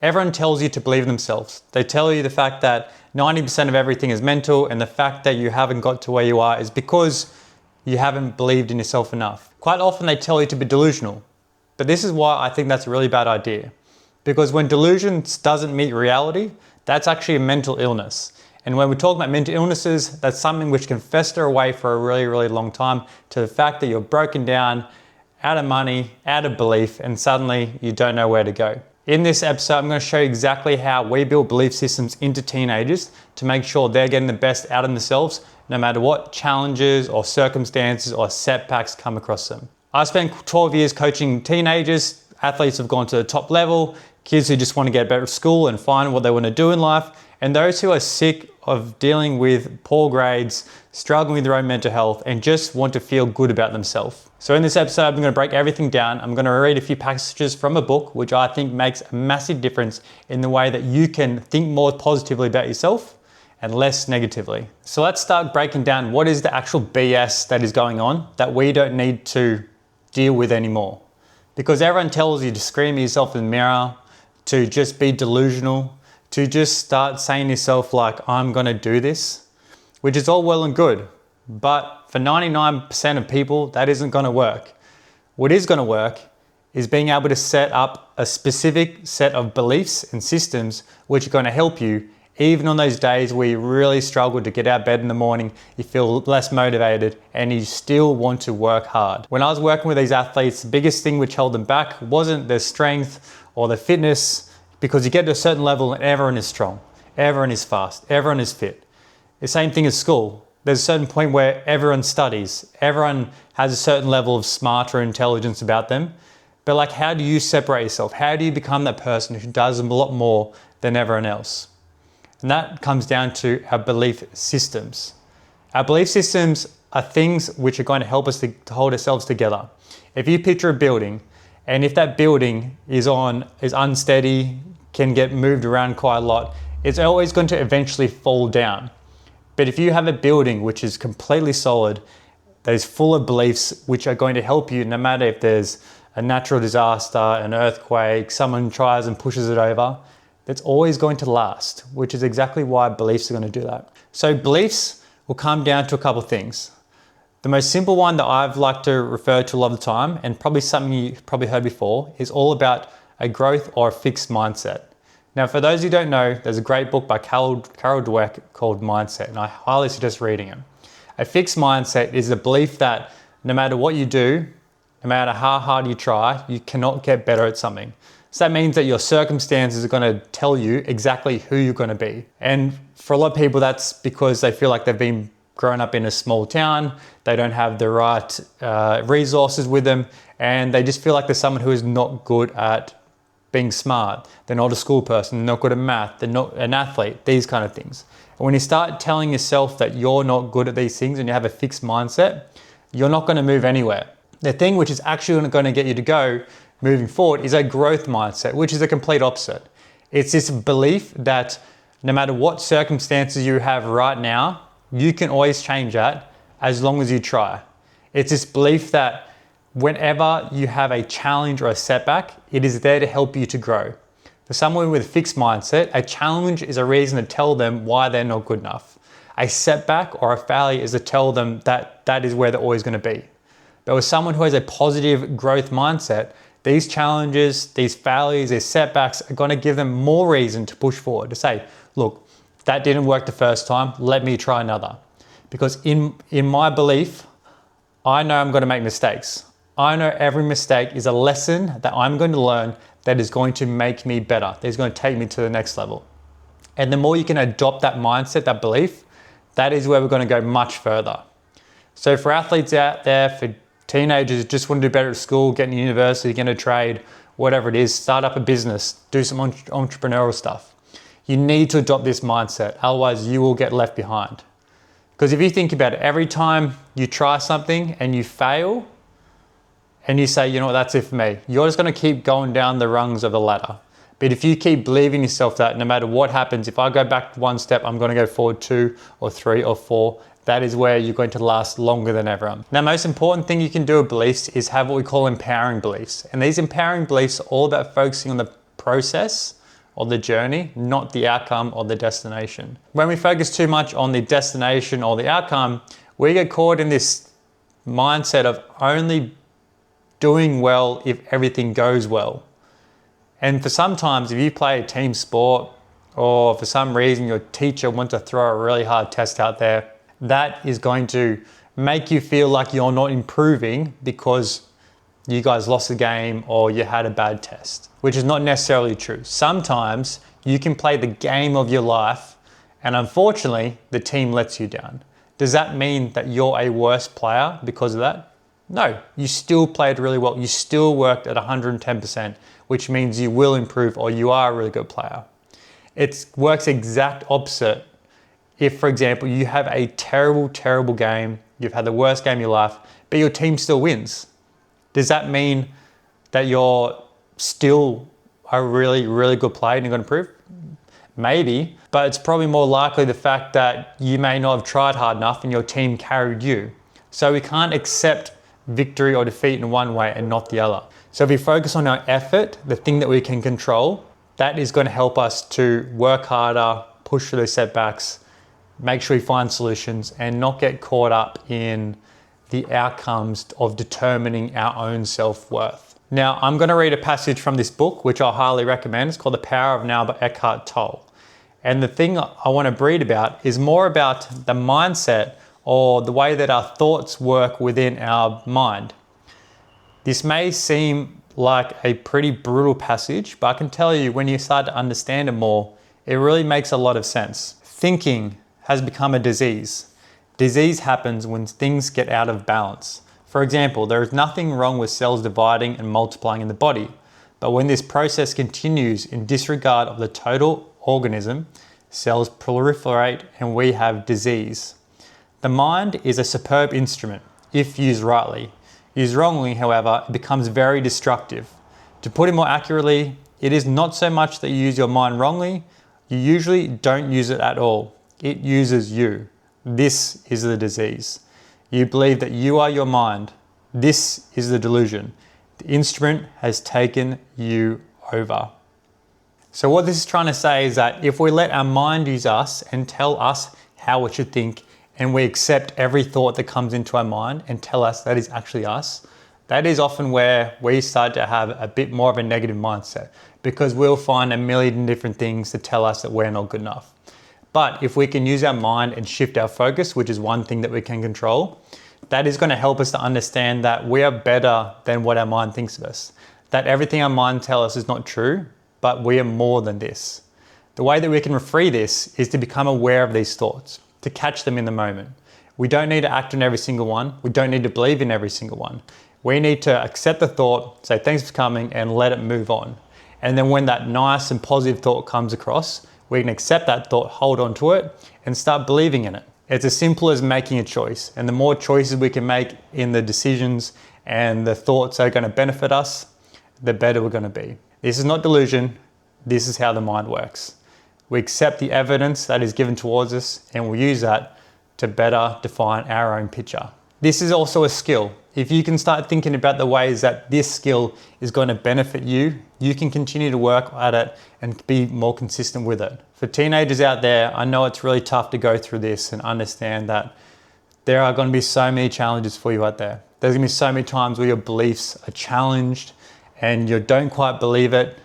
Everyone tells you to believe in themselves. They tell you the fact that 90% of everything is mental, and the fact that you haven't got to where you are is because you haven't believed in yourself enough. Quite often they tell you to be delusional, but this is why I think that's a really bad idea. Because when delusion doesn't meet reality, that's actually a mental illness. And when we talk about mental illnesses, that's something which can fester away for a really, really long time, to the fact that you're broken down, out of money, out of belief, and suddenly you don't know where to go. In this episode, I'm going to show you exactly how we build belief systems into teenagers to make sure they're getting the best out of themselves, no matter what challenges or circumstances or setbacks come across them. I spent 12 years coaching teenagers. Athletes have gone to the top level, kids who just want to get better at school and find what they want to do in life, and those who are sick of dealing with poor grades, struggling with their own mental health, and just want to feel good about themselves. So in this episode, I'm going to break everything down. I'm going to read a few passages from a book, which I think makes a massive difference in the way that you can think more positively about yourself and less negatively. So let's start breaking down what is the actual BS that is going on that we don't need to deal with anymore. Because everyone tells you to scream at yourself in the mirror, to just be delusional, to just start saying to yourself like, I'm going to do this, which is all well and good. But for 99% of people, that isn't going to work. What is going to work is being able to set up a specific set of beliefs and systems which are going to help you even on those days where you really struggle to get out of bed in the morning, you feel less motivated, and you still want to work hard. When I was working with these athletes, the biggest thing which held them back wasn't their strength or their fitness, because you get to a certain level and everyone is strong, everyone is fast, everyone is fit. The same thing as school. There's a certain point where everyone studies, everyone has a certain level of smart or intelligence about them. But like, how do you separate yourself? How do you become that person who does a lot more than everyone else? And that comes down to our belief systems. Our belief systems are things which are going to help us to hold ourselves together. If you picture a building, and if that building is unsteady, can get moved around quite a lot, it's always going to eventually fall down. But if you have a building which is completely solid, that is full of beliefs which are going to help you no matter if there's a natural disaster, an earthquake, someone tries and pushes it over, it's always going to last, which is exactly why beliefs are going to do that. So beliefs will come down to a couple of things. The most simple one that I've liked to refer to a lot of the time, and probably something you've probably heard before, is all about a growth or a fixed mindset. Now, for those who don't know, there's a great book by Carol Dweck called Mindset, and I highly suggest reading it. A fixed mindset is the belief that no matter what you do, no matter how hard you try, you cannot get better at something. So that means that your circumstances are going to tell you exactly who you're going to be. And for a lot of people, that's because they feel like they've been grown up in a small town, they don't have the right resources with them, and they just feel like they're someone who is not good at being smart. They're not a school person, they're not good at math, they're not an athlete, these kind of things. And when you start telling yourself that you're not good at these things and you have a fixed mindset, you're not going to move anywhere. The thing which is actually going to get you to go moving forward is a growth mindset, which is the complete opposite. It's this belief that no matter what circumstances you have right now, you can always change that as long as you try. It's this belief that whenever you have a challenge or a setback, it is there to help you to grow. For someone with a fixed mindset, a challenge is a reason to tell them why they're not good enough. A setback or a failure is to tell them that that is where they're always going to be. But with someone who has a positive growth mindset, these challenges, these failures, these setbacks are going to give them more reason to push forward, to say, look, that didn't work the first time, let me try another. Because in my belief, I know I'm going to make mistakes. I know every mistake is a lesson that I'm going to learn that is going to make me better, that is going to take me to the next level. And the more you can adopt that mindset, that belief, that is where we're going to go much further. So for athletes out there, for teenagers who just want to do better at school, get into university, get into trade, whatever it is, start up a business, do some entrepreneurial stuff. You need to adopt this mindset, otherwise you will get left behind. Because if you think about it, every time you try something and you fail, and you say, you know what, that's it for me, you're just going to keep going down the rungs of the ladder. But if you keep believing yourself that no matter what happens, if I go back one step, I'm going to go forward 2 or 3 or 4, that is where you're going to last longer than everyone. Now, most important thing you can do with beliefs is have what we call empowering beliefs. And these empowering beliefs are all about focusing on the process or the journey, not the outcome or the destination. When we focus too much on the destination or the outcome, we get caught in this mindset of only doing well if everything goes well. And for sometimes, if you play a team sport, or for some reason your teacher wants to throw a really hard test out there, that is going to make you feel like you're not improving because you guys lost the game or you had a bad test, which is not necessarily true. Sometimes you can play the game of your life and unfortunately the team lets you down. Does that mean that you're a worse player because of that? No, you still played really well. You still worked at 110%, which means you will improve or you are a really good player. It works exact opposite. If, for example, you have a terrible, terrible game, you've had the worst game of your life, but your team still wins. Does that mean that you're still a really, really good player and you're going to improve? Maybe, but it's probably more likely the fact that you may not have tried hard enough and your team carried you. So we can't accept victory or defeat in one way and not the other. So if we focus on our effort, the thing that we can control, that is going to help us to work harder, push through those setbacks, make sure we find solutions and not get caught up in the outcomes of determining our own self-worth. Now, I'm going to read a passage from this book, which I highly recommend. It's called The Power of Now by Eckhart Tolle. And the thing I want to read about is more about the mindset or the way that our thoughts work within our mind. This may seem like a pretty brutal passage, but I can tell you when you start to understand it more, it really makes a lot of sense. Thinking has become a disease. Disease happens when things get out of balance. For example, there is nothing wrong with cells dividing and multiplying in the body, but when this process continues in disregard of the total organism, cells proliferate and we have disease. The mind is a superb instrument if used rightly. Used wrongly, however, it becomes very destructive. To put it more accurately, it is not so much that you use your mind wrongly, you usually don't use it at all. It uses you. This is the disease. You believe that you are your mind. This is the delusion. The instrument has taken you over. So what this is trying to say is that if we let our mind use us and tell us how we should think, and we accept every thought that comes into our mind and tell us that is actually us, that is often where we start to have a bit more of a negative mindset because we'll find a million different things to tell us that we're not good enough. But if we can use our mind and shift our focus, which is one thing that we can control, that is going to help us to understand that we are better than what our mind thinks of us. That everything our mind tells us is not true, but we are more than this. The way that we can free this is to become aware of these thoughts, to catch them in the moment. We don't need to act on every single one. We don't need to believe in every single one. We need to accept the thought, say thanks for coming and let it move on. And then when that nice and positive thought comes across, we can accept that thought, hold on to it and start believing in it. It's as simple as making a choice. And the more choices we can make in the decisions and the thoughts that are going to benefit us, the better we're going to be. This is not delusion. This is how the mind works. We accept the evidence that is given towards us and we use that to better define our own picture. This is also a skill. If you can start thinking about the ways that this skill is going to benefit you, you can continue to work at it and be more consistent with it. For teenagers out there, I know it's really tough to go through this and understand that there are going to be so many challenges for you out there. There's going to be so many times where your beliefs are challenged and you don't quite believe it,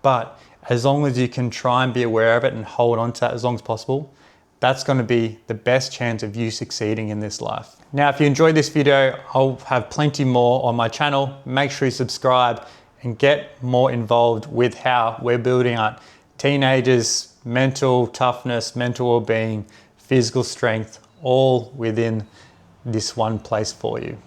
but as long as you can try and be aware of it and hold on to that as long as possible, that's going to be the best chance of you succeeding in this life. Now, if you enjoyed this video, I'll have plenty more on my channel. Make sure you subscribe and get more involved with how we're building our teenagers' mental toughness, mental well-being, physical strength, all within this one place for you.